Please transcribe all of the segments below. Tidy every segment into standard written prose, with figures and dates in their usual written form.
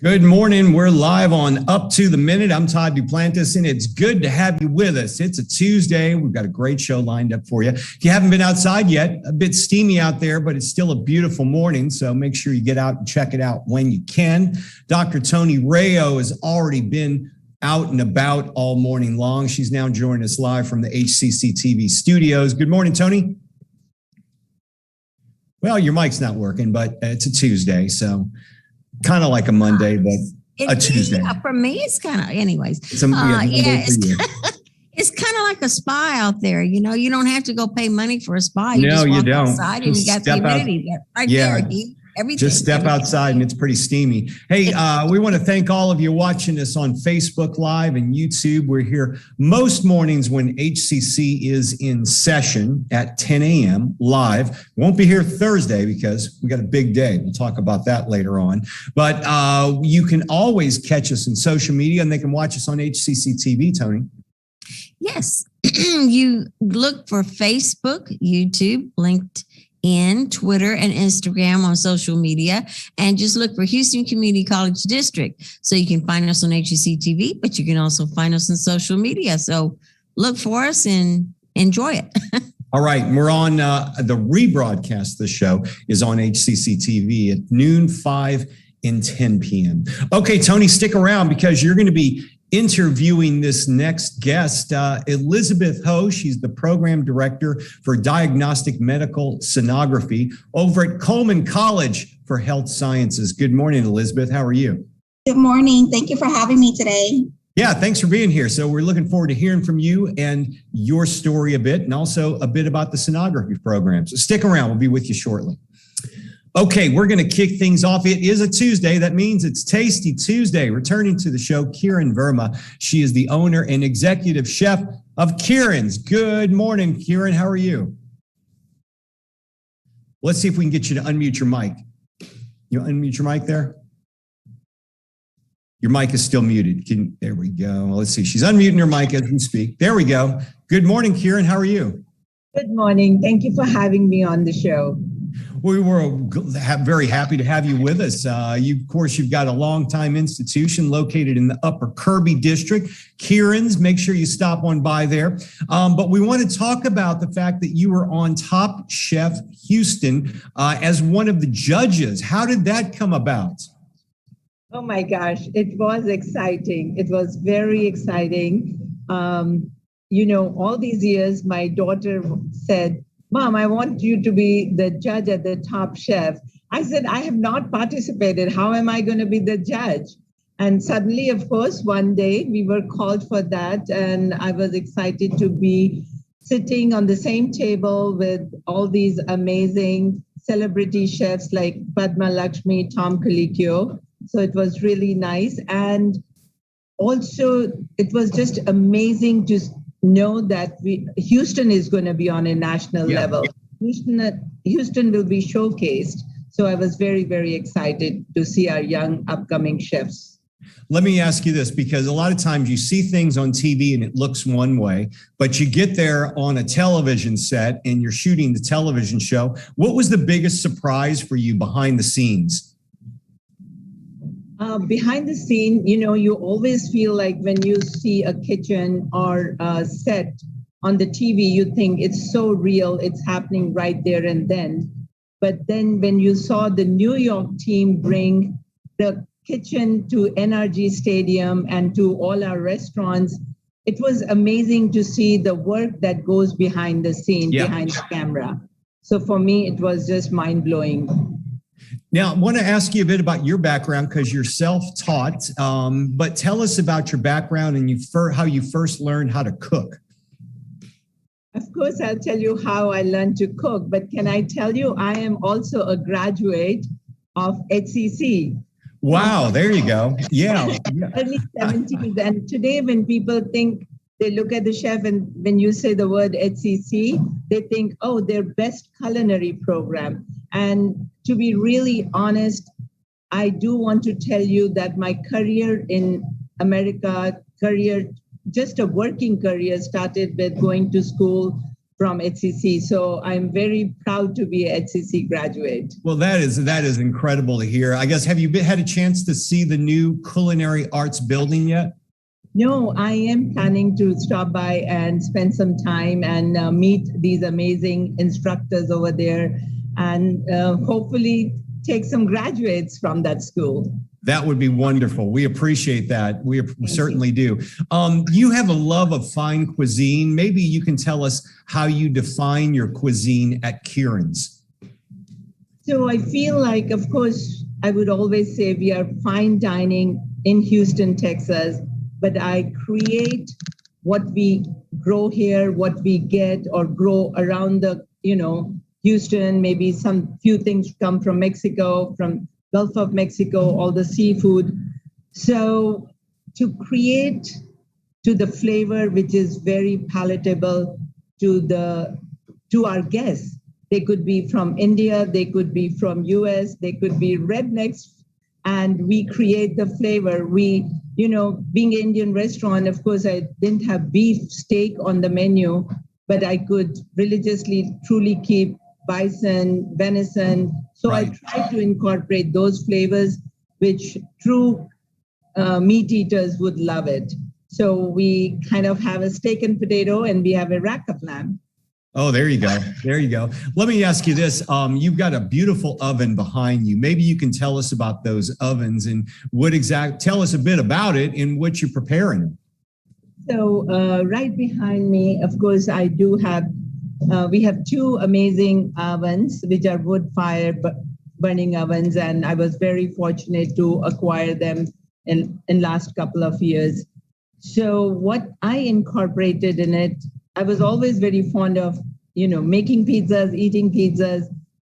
Good morning. We're live on Up to the Minute. I'm Todd Duplantis, and it's good to have you with us. It's a Tuesday. We've got a great show lined up for you. If you haven't been outside yet, a bit steamy out there, but it's still a beautiful morning, so make sure you get out and check it out when you can. Dr. Tony Rayo has already been out and about all morning long. She's now joining us live from the HCCTV studios. Good morning, Tony. Well, your mic's not working, but it's a Tuesday, so kind of like a Monday, but a Tuesday. Yeah, for me, it's kind of, anyways. It's kind of like a spa out there. You know, you don't have to go pay money for a spa. You no, just you walk don't. outside and you got the humidity right there. Everything. Just step outside and it's pretty steamy. Hey, we want to thank all of you watching us on Facebook Live and YouTube. We're here most mornings when HCC is in session at 10 a.m. live. Won't be here Thursday because we got a big day. We'll talk about that later on. But you can always catch us in social media and they can watch us on HCCTV, Tony. Yes. You look for Facebook, YouTube, LinkedIn, Twitter, and Instagram on social media, and just look for Houston Community College District. So you can find us on HCCTV, but you can also find us on social media. So look for us and enjoy it. All right. We're on the rebroadcast. The show is on HCCTV at noon, 5 and 10 p.m. Okay, Tony, stick around because you're going to be interviewing this next guest, Elizabeth Ho. She's the program director for Diagnostic Medical Sonography over at Coleman College for Health Sciences. Good morning, Elizabeth. How are you? Good morning. Thank you for having me today. Yeah, thanks for being here. So we're looking forward to hearing from you and your story a bit, and also a bit about the sonography program. So stick around. We'll be with you shortly. Okay, we're going to kick things off. It is a Tuesday. That means it's Tasty Tuesday. Returning to the show, Kiran Verma. She is the owner and executive chef of Kiran's. Good morning, Kiran. How are you? Let's see if we can get you to unmute your mic. You unmute your mic there? Your mic is still muted. There we go. Let's see. She's unmuting her mic as we speak. There we go. Good morning, Kiran. How are you? Good morning. Thank you for having me on the show. We were very happy to have you with us. Of course, you've got a long-time institution located in the Upper Kirby District. Kiran's, make sure you stop on by there. But we want to talk about the fact that you were on Top Chef Houston as one of the judges. How did that come about? Oh my gosh, it was exciting. It was very exciting. All these years, my daughter said, "Mom, I want you to be the judge at the Top Chef." I said, "I have not participated. How am I going to be the judge?" And suddenly, of course, one day we were called for that. And I was excited to be sitting on the same table with all these amazing celebrity chefs like Padma Lakshmi, Tom Colicchio. So it was really nice. And also, it was just amazing to know that Houston is going to be on a national level. Houston will be showcased. So I was very, very excited to see our young upcoming chefs. Let me ask you this, because a lot of times you see things on TV and it looks one way, but you get there on a television set and you're shooting the television show. What was the biggest surprise for you behind the scenes? Behind the scene, you always feel like when you see a kitchen or a set on the TV, you think it's so real, it's happening right there and then. But then when you saw the New York team bring the kitchen to NRG Stadium and to all our restaurants, it was amazing to see the work that goes behind the scene, behind the camera. So for me, it was just mind-blowing. Now, I want to ask you a bit about your background because you're self-taught, but tell us about your background and how you first learned how to cook. Of course, I'll tell you how I learned to cook, but can I tell you, I am also a graduate of HCC. Wow, there you go. Yeah. Early 70s. And today when people think, they look at the chef and when you say the word HCC, they think, oh, their best culinary program. And to be really honest, I do want to tell you that my career in America, just a working career, started with going to school from HCC. So I'm very proud to be a HCC graduate. Well, that is incredible to hear. I guess, have you had a chance to see the new culinary arts building yet? No, I am planning to stop by and spend some time and meet these amazing instructors over there and hopefully take some graduates from that school. That would be wonderful. We appreciate that. We certainly do. You have a love of fine cuisine. Maybe you can tell us how you define your cuisine at Kiran's. So I feel like, of course, I would always say we are fine dining in Houston, Texas, but I create what we grow here, what we get or grow around the, Houston. Maybe some few things come from Mexico, from Gulf of Mexico, all the seafood. So to create to the flavor, which is very palatable to our guests. They could be from India, they could be from US, they could be rednecks, and we create the flavor. We, being an Indian restaurant, of course, I didn't have beef steak on the menu, but I could religiously truly keep bison, venison. So right. I try to incorporate those flavors, which true meat eaters would love it. So we kind of have a steak and potato, and we have a rack of lamb. Oh, there you go. There you go. Let me ask you this. You've got a beautiful oven behind you. Maybe you can tell us about those ovens and tell us a bit about it and what you're preparing them. So right behind me, of course, I do have, we have two amazing ovens, which are wood fire burning ovens. And I was very fortunate to acquire them in last couple of years. So what I incorporated in it, I was always very fond of, making pizzas, eating pizzas.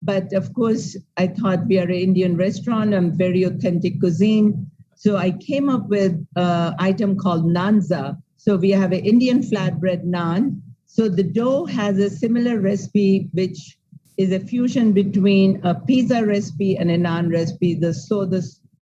But of course, I thought we are an Indian restaurant and very authentic cuisine. So I came up with an item called nanza. So we have an Indian flatbread naan. So the dough has a similar recipe, which is a fusion between a pizza recipe and a naan recipe. So the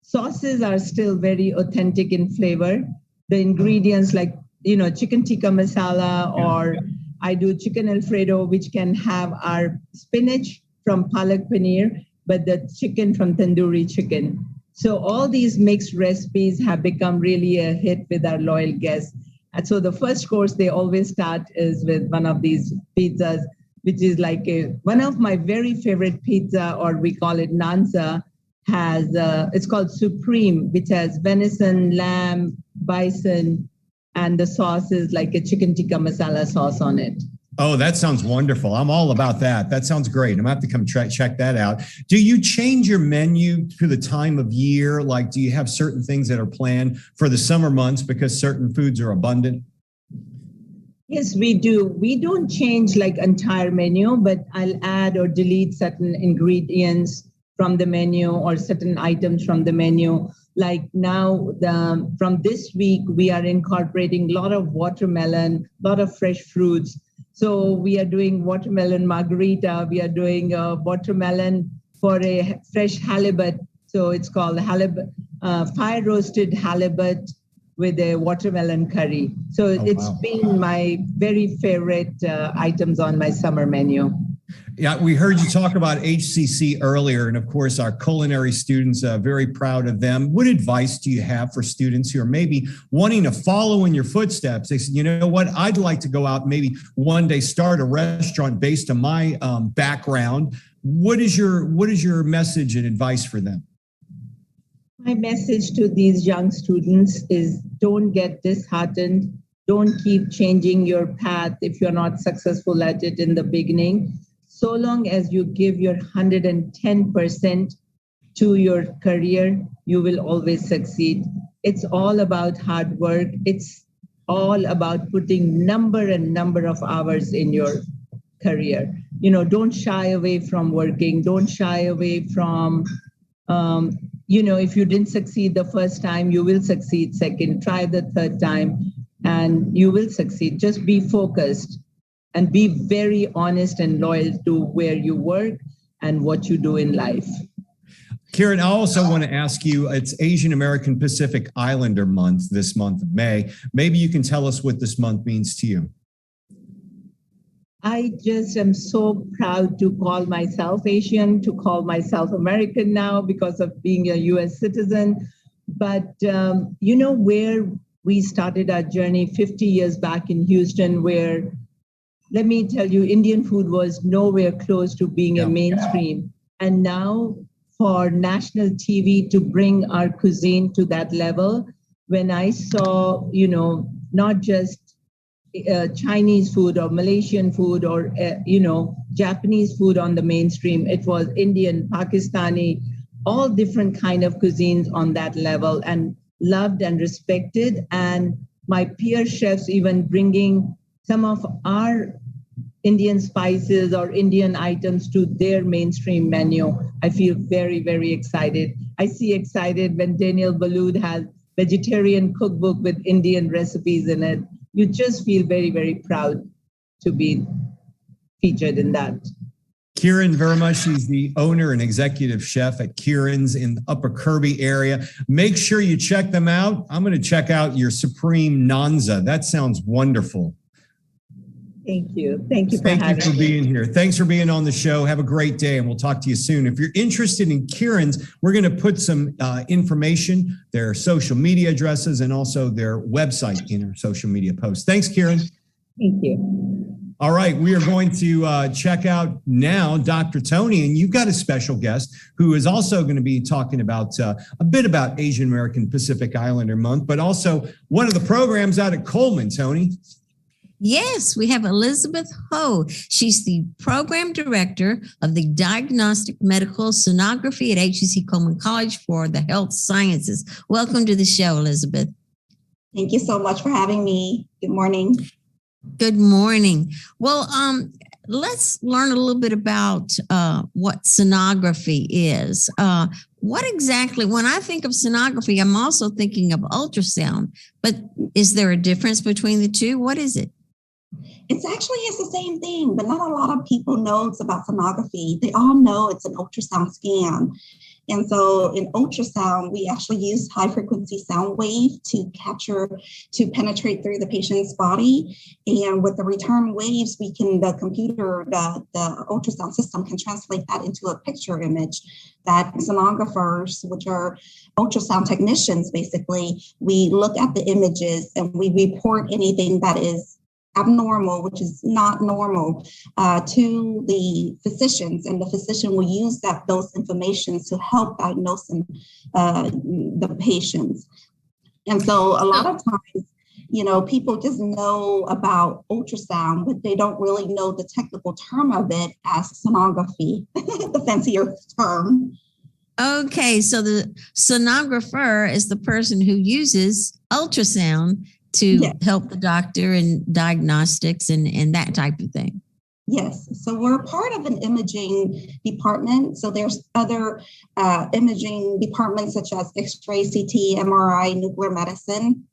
sauces are still very authentic in flavor. The ingredients like chicken tikka masala, or I do chicken Alfredo, which can have our spinach from palak paneer, but the chicken from tandoori chicken. So all these mixed recipes have become really a hit with our loyal guests. And so the first course they always start is with one of these pizzas, which is like one of my very favorite pizza, or we call it nanza, it's called Supreme, which has venison, lamb, bison, and the sauce is like a chicken tikka masala sauce on it. Oh, that sounds wonderful. I'm all about that. That sounds great. I'm going to have to come check that out. Do you change your menu to the time of year? Like, do you have certain things that are planned for the summer months because certain foods are abundant? Yes, we do. We don't change like entire menu, but I'll add or delete certain ingredients from the menu or certain items from the menu. Like now, from this week, we are incorporating a lot of watermelon, a lot of fresh fruits. So we are doing watermelon margarita. We are doing watermelon for a fresh halibut. So it's called halibut, fire roasted halibut with a watermelon curry. So it's been my very favorite items on my summer menu. Yeah, we heard you talk about HCC earlier, and of course, our culinary students are very proud of them. What advice do you have for students who are maybe wanting to follow in your footsteps? They said, you know what, I'd like to go out and maybe one day start a restaurant based on my background. What is your message and advice for them? My message to these young students is don't get disheartened. Don't keep changing your path if you're not successful at it in the beginning. So long as you give your 110% to your career, you will always succeed. It's all about hard work. It's all about putting number of hours in your career. Don't shy away from working. Don't shy away from, if you didn't succeed the first time, you will succeed second. Try the third time and you will succeed. Just be focused. And be very honest and loyal to where you work and what you do in life. Kiran, I also want to ask you, it's Asian American Pacific Islander Month this month of May. Maybe you can tell us what this month means to you. I just am so proud to call myself Asian, to call myself American now because of being a US citizen. But where we started our journey 50 years back in Houston, where, let me tell you, Indian food was nowhere close to being a mainstream. And now for national TV to bring our cuisine to that level, when I saw, not just Chinese food or Malaysian food or, Japanese food on the mainstream. It was Indian, Pakistani, all different kind of cuisines on that level, and loved and respected. And my peer chefs even bringing some of our Indian spices or Indian items to their mainstream menu. I feel very, very excited. I see excited when Daniel Boulud has vegetarian cookbook with Indian recipes in it. You just feel very, very proud to be featured in that. Kiran Verma, she's the owner and executive chef at Kiran's in the Upper Kirby area. Make sure you check them out. I'm going to check out your Supreme Nanza. That sounds wonderful. Thank you. Thank you Thank you for being here. Thanks for being on the show. Have a great day, and we'll talk to you soon. If you're interested in Kiran's, we're going to put some information, their social media addresses, and also their website in our social media posts. Thanks, Kiran. Thank you. All right, we are going to check out now Dr. Tony, and you've got a special guest who is also going to be talking about a bit about Asian American Pacific Islander Month, but also one of the programs out at Coleman, Tony. Yes, we have Elizabeth Ho. She's the program director of the Diagnostic Medical Sonography at HCC Coleman College for the Health Sciences. Welcome to the show, Elizabeth. Thank you so much for having me. Good morning. Good morning. Well, let's learn a little bit about what sonography is. What exactly, when I think of sonography, I'm also thinking of ultrasound, but is there a difference between the two? What is it? It's the same thing, but not a lot of people know about sonography. They all know it's an ultrasound scan. And so in ultrasound, we actually use high frequency sound wave to penetrate through the patient's body. And with the return waves, the ultrasound system can translate that into a picture image that sonographers, which are ultrasound technicians, basically, we look at the images and we report anything that is abnormal, which is not normal, to the physicians, and the physician will use those information to help diagnose the patients. And so a lot of times, people just know about ultrasound, but they don't really know the technical term of it as sonography, the fancier term. Okay, so the sonographer is the person who uses ultrasound to help the doctor in diagnostics and that type of thing. Yes. So we're part of an imaging department. So there's other imaging departments such as X-ray, CT, MRI, nuclear medicine.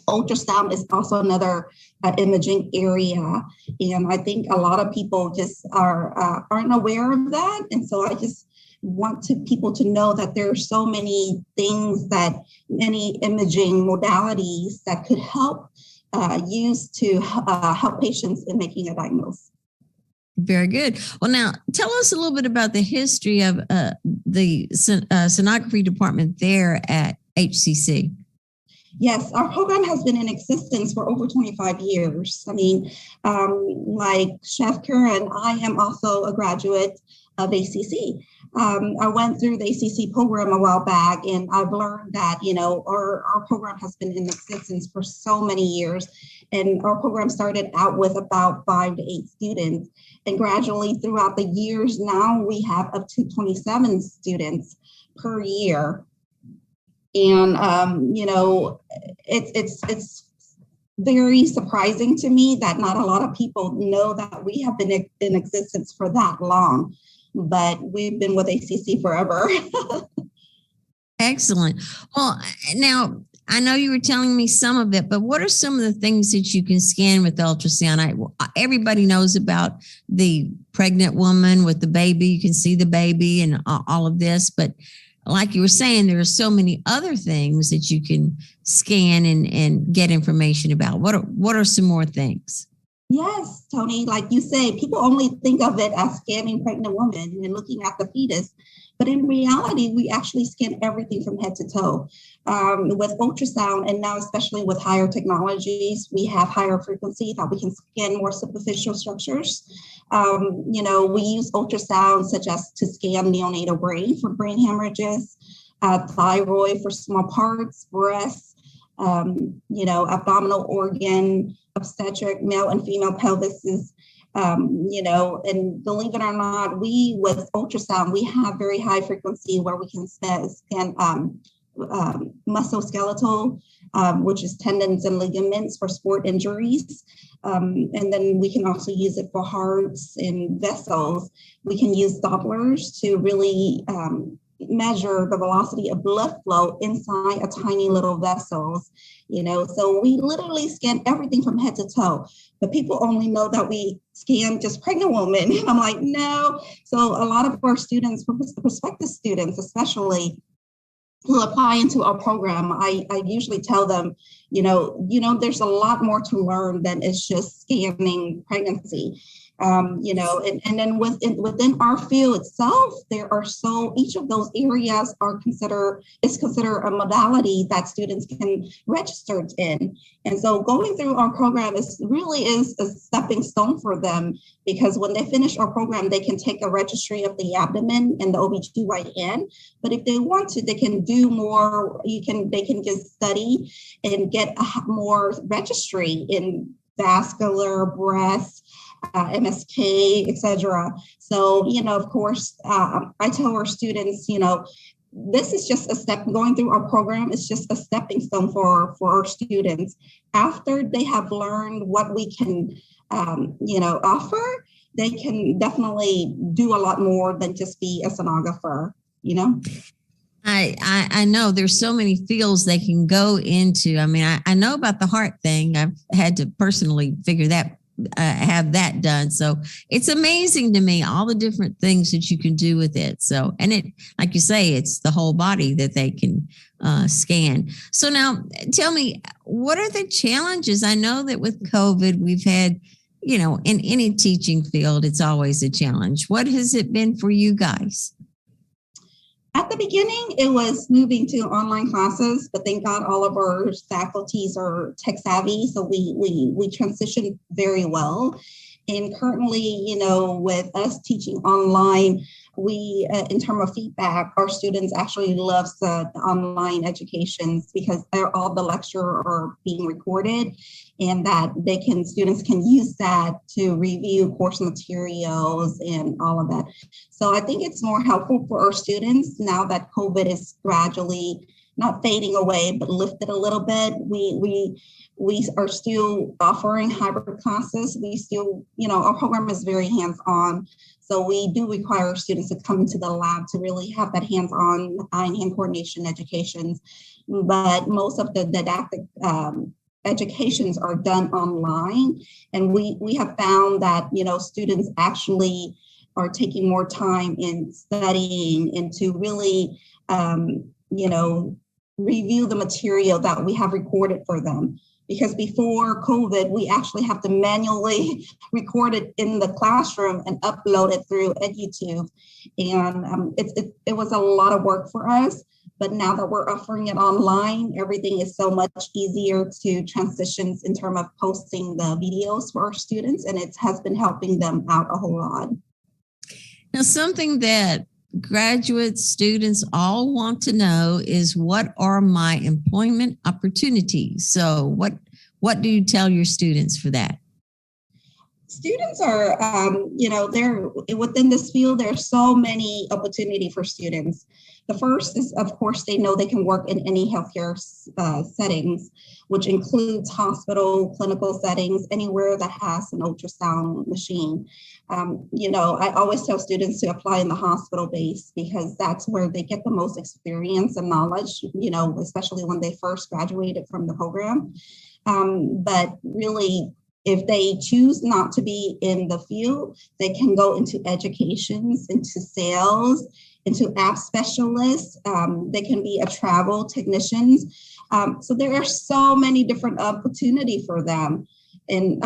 Ultrasound is also another imaging area. And I think a lot of people just aren't aware of that. And so I just want people to know that there are so many things, many imaging modalities that could help use to help patients in making a diagnosis. Very good. Well, now tell us a little bit about the history of the sonography department there at HCC. Yes, our program has been in existence for over 25 years. I mean, like Chef Kiran, I am also a graduate of ACC. I went through the ACC program a while back, and I've learned that, our program has been in existence for so many years. And our program started out with about 5 to 8 students. And gradually throughout the years, now we have up to 27 students per year. And, it's very surprising to me that not a lot of people know that we have been in existence for that long. But we've been with ACC forever. Excellent. Well, now, I know you were telling me some of it, but what are some of the things that you can scan with ultrasound? Everybody knows about the pregnant woman with the baby. You can see the baby and all of this. But like you were saying, there are so many other things that you can scan and get information about. What are some more things? Yes, Tony, like you say, people only think of it as scanning pregnant women and looking at the fetus. But in reality, we actually scan everything from head to toe. With ultrasound, and now especially with higher technologies, we have higher frequency that we can scan more superficial structures. We use ultrasound such as to scan neonatal brain for brain hemorrhages, thyroid for small parts, breast, abdominal organ, obstetric, male and female pelvises. And believe it or not, with ultrasound, we have very high frequency where we can scan musculoskeletal, which is tendons and ligaments for sport injuries. And then we can also use it for hearts and vessels. We can use Dopplers to really measure the velocity of blood flow inside a tiny little vessels, so we literally scan everything from head to toe, but people only know that we scan just pregnant women. I'm like, no. So a lot of our students, prospective students, especially who apply into our program, I usually tell them, there's a lot more to learn than it's just scanning pregnancy. And then within our field itself, there are each of those areas is considered a modality that students can register in. And so going through our program really is a stepping stone for them, because when they finish our program, they can take a registry of the abdomen and the OBGYN. But if they want to, they can do more. They can just study and get more registry in vascular, breast, MSK, etc. So, of course, I tell our students, this is just a step. Going through our program is just a stepping stone for our students. After they have learned what we can, offer, they can definitely do a lot more than just be a sonographer, I know there's so many fields they can go into. I mean, I know about the heart thing. I've had to personally have that done. So it's amazing to me, all the different things that you can do with it. So, and it, like you say, it's the whole body that they can scan. So now tell me, what are the challenges? I know that with COVID, we've had, in any teaching field, it's always a challenge. What has it been for you guys? At the beginning, it was moving to online classes, but thank God all of our faculties are tech savvy, so we transitioned very well. And currently, with us teaching online, we, in terms of feedback, our students actually love the online educations, because all the lectures are being recorded, and that students can use that to review course materials and all of that. So I think it's more helpful for our students now that COVID is gradually not fading away, but lifted a little bit. We are still offering hybrid classes. We still, our program is very hands-on. So we do require students to come into the lab to really have that hands-on eye-and-hand coordination education. But most of the didactic educations are done online. And we have found that, students actually are taking more time in studying and to really, review the material that we have recorded for them. Because before COVID, we actually have to manually record it in the classroom and upload it through EduTube. And it was a lot of work for us. But now that we're offering it online, everything is so much easier to transition in terms of posting the videos for our students. And it has been helping them out a whole lot. Now, something that graduate students all want to know is, what are my employment opportunities? So what do you tell your students for that? Students are, they're within this field, there's so many opportunity for students. The first is, of course, they know they can work in any healthcare settings, which includes hospital, clinical settings, anywhere that has an ultrasound machine. I always tell students to apply in the hospital base, because that's where they get the most experience and knowledge, especially when they first graduated from the program. But really, if they choose not to be in the field, they can go into educations, into sales, into app specialists. They can be a travel technicians. So there are so many different opportunities for them. And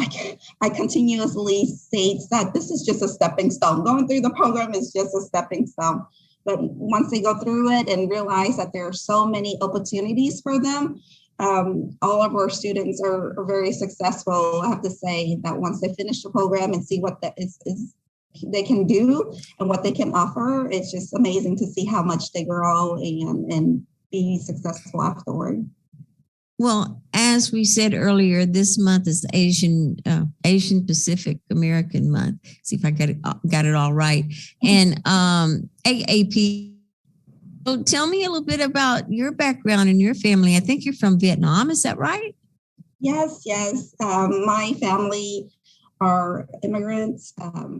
I continuously state that this is just a stepping stone. Going through the program is just a stepping stone. But once they go through it and realize that there are so many opportunities for them, all of our students are very successful. I have to say that once they finish the program and see what that is they can do and what they can offer, it's just amazing to see how much they grow and be successful afterward. Well, as we said earlier, this month is the Asian Pacific American Month. See if I got it all right. And AAP. So tell me a little bit about your background and your family. I think you're from Vietnam. Is that right? Yes. My family are immigrants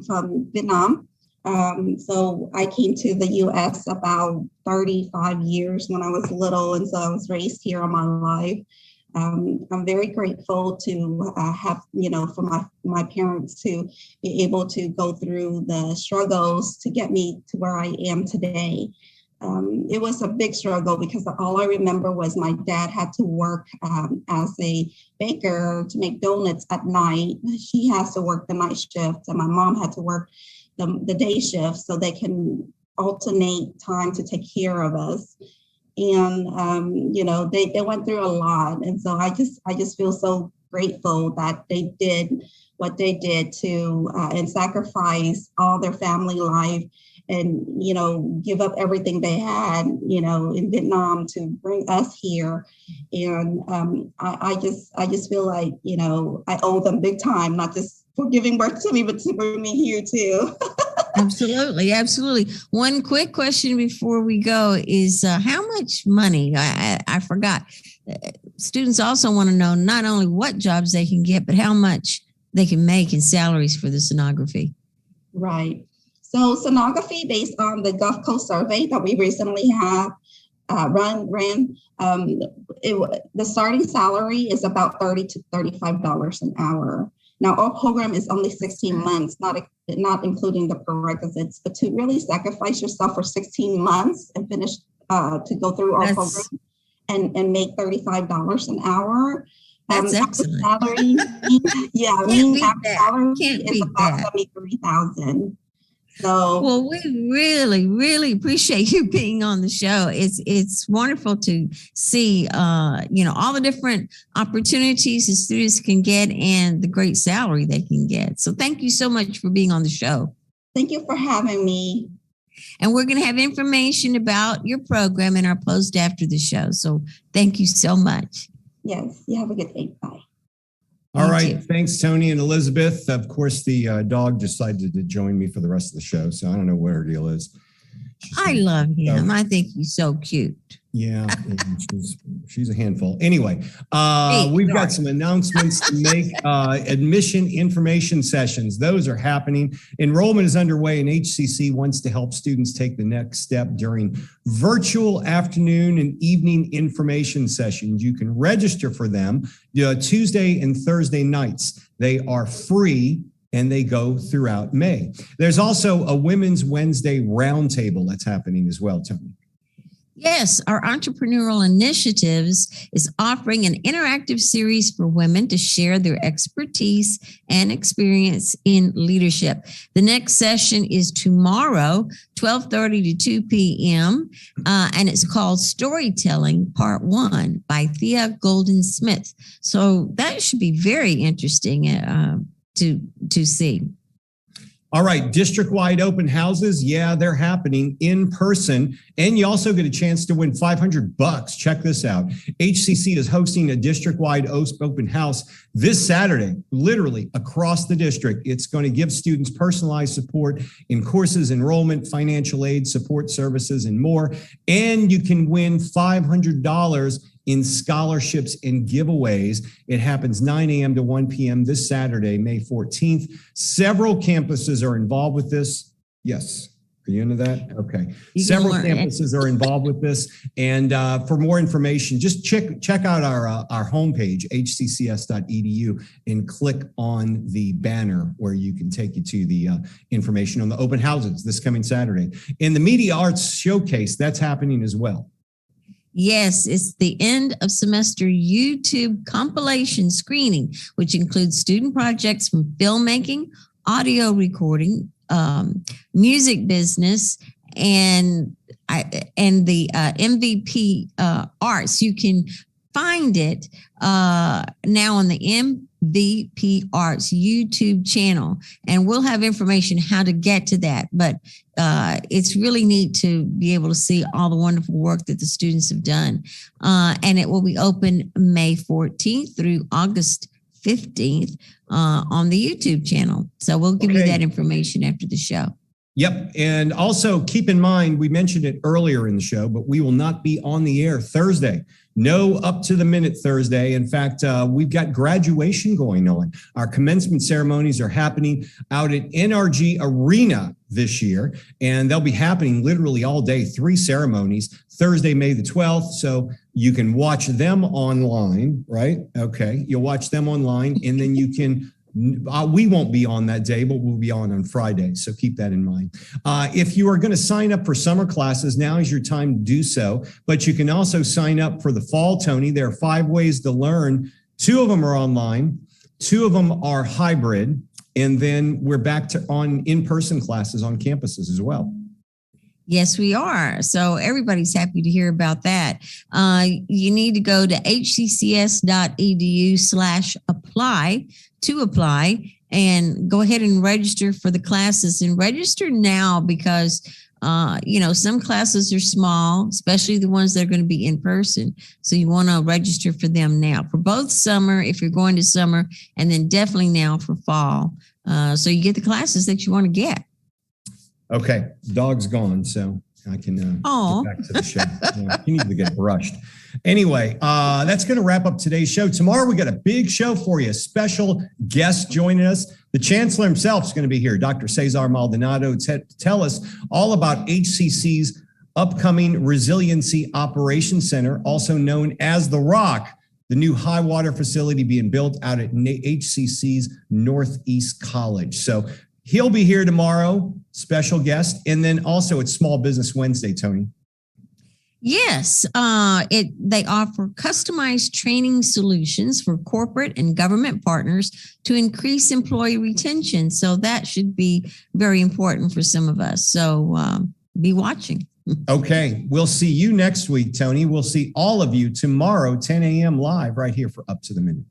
from Vietnam. So I came to the U.S. about 35 years when I was little, and so I was raised here all my life. I'm very grateful to have, for my parents to be able to go through the struggles to get me to where I am today. It was a big struggle because all I remember was my dad had to work as a baker to make donuts at night. She has to work the night shift, and my mom had to work the day shift so they can alternate time to take care of us. And, they went through a lot. And so I just feel so grateful that they did what they did to and sacrifice all their family life and, give up everything they had, in Vietnam to bring us here. And I just feel like, I owe them big time, not just for giving birth to me, but to bring me here too. Absolutely. One quick question before we go is how much money, I forgot. Students also want to know not only what jobs they can get, but how much they can make in salaries for the sonography. Right. So sonography, based on the Gulf Coast survey that we recently have ran, the starting salary is about $30 to $35 an hour. Now, our program is only 16 months, not including the prerequisites, but to really sacrifice yourself for 16 months and finish to go through our program and make $35 an hour. That's excellent. Salary, average salary is about $73,000. So, well, we really, really appreciate you being on the show. It's wonderful to see, all the different opportunities the students can get and the great salary they can get. So thank you so much for being on the show. Thank you for having me. And we're going to have information about your program in our post after the show. So thank you so much. Yes, you have a good day. Bye. All right. Thanks, Tony and Elizabeth. Of course, the dog decided to join me for the rest of the show, so I don't know what her deal is. I love him. I think he's so cute. Yeah, she's a handful. Anyway, we've got some announcements to make. Admission information sessions. Those are happening. Enrollment is underway, and HCC wants to help students take the next step during virtual afternoon and evening information sessions. You can register for them Tuesday and Thursday nights. They are free, and they go throughout May. There's also a Women's Wednesday roundtable that's happening as well, Tony. Yes, our Entrepreneurial Initiatives is offering an interactive series for women to share their expertise and experience in leadership. The next session is tomorrow, 12:30 to 2 p.m., and it's called Storytelling Part 1 by Thea Golden Smith. So that should be very interesting to see. All right, district-wide open houses. Yeah, they're happening in person. And you also get a chance to win $500. Check this out. HCC is hosting a district-wide open house this Saturday, literally across the district. It's going to give students personalized support in courses, enrollment, financial aid, support services, and more. And you can win $500 in scholarships and giveaways. It happens 9 a.m. to 1 p.m. this Saturday, May 14th. Several campuses are involved with this. Yes. Are you into that? Okay. Several campuses are involved with this. And for more information, just check out our homepage, hccs.edu, and click on the banner where you can take you to the information on the open houses this coming Saturday. And the Media Arts Showcase, that's happening as well. Yes, it's the end of semester YouTube compilation screening, which includes student projects from filmmaking, audio recording, music business, and the MVP arts. You can find it now on the MVP Arts YouTube channel, and we'll have information how to get to that. But it's really neat to be able to see all the wonderful work that the students have done. And it will be open May 14th through August 15th on the YouTube channel. So we'll give you that information after the show. Yep. And also keep in mind, we mentioned it earlier in the show, but we will not be on the air Thursday. No up to the minute Thursday. In fact, we've got graduation going on. Our commencement ceremonies are happening out at NRG Arena this year, and they'll be happening literally all day, 3 ceremonies, Thursday, May the 12th. So you can watch them online, right? Okay. You'll watch them online, and then you can we won't be on that day, but we'll be on Friday. So keep that in mind. If you are going to sign up for summer classes, now is your time to do so. But you can also sign up for the fall, Tony. There are 5 ways to learn. 2 of them are online. 2 of them are hybrid. And then we're back to on in-person classes on campuses as well. Yes, we are. So everybody's happy to hear about that. You need to go to hccs.edu/apply to apply and go ahead and register for the classes, and register now because, some classes are small, especially the ones that are going to be in person. So you want to register for them now for both summer, if you're going to summer, and then definitely now for fall. So you get the classes that you want to get. Okay, dog's gone, so I can get back to the show. He needs to get brushed. Anyway, that's going to wrap up today's show. Tomorrow, we got a big show for you. Special guest joining us. The Chancellor himself is going to be here, Dr. Cesar Maldonado, to tell us all about HCC's upcoming Resiliency Operations Center, also known as The Rock, the new high water facility being built out at HCC's Northeast College. So he'll be here tomorrow, special guest. And then also it's Small Business Wednesday, Tony. Yes, they offer customized training solutions for corporate and government partners to increase employee retention. So that should be very important for some of us. So be watching. Okay, we'll see you next week, Tony. We'll see all of you tomorrow, 10 a.m. live right here for Up to the Minute.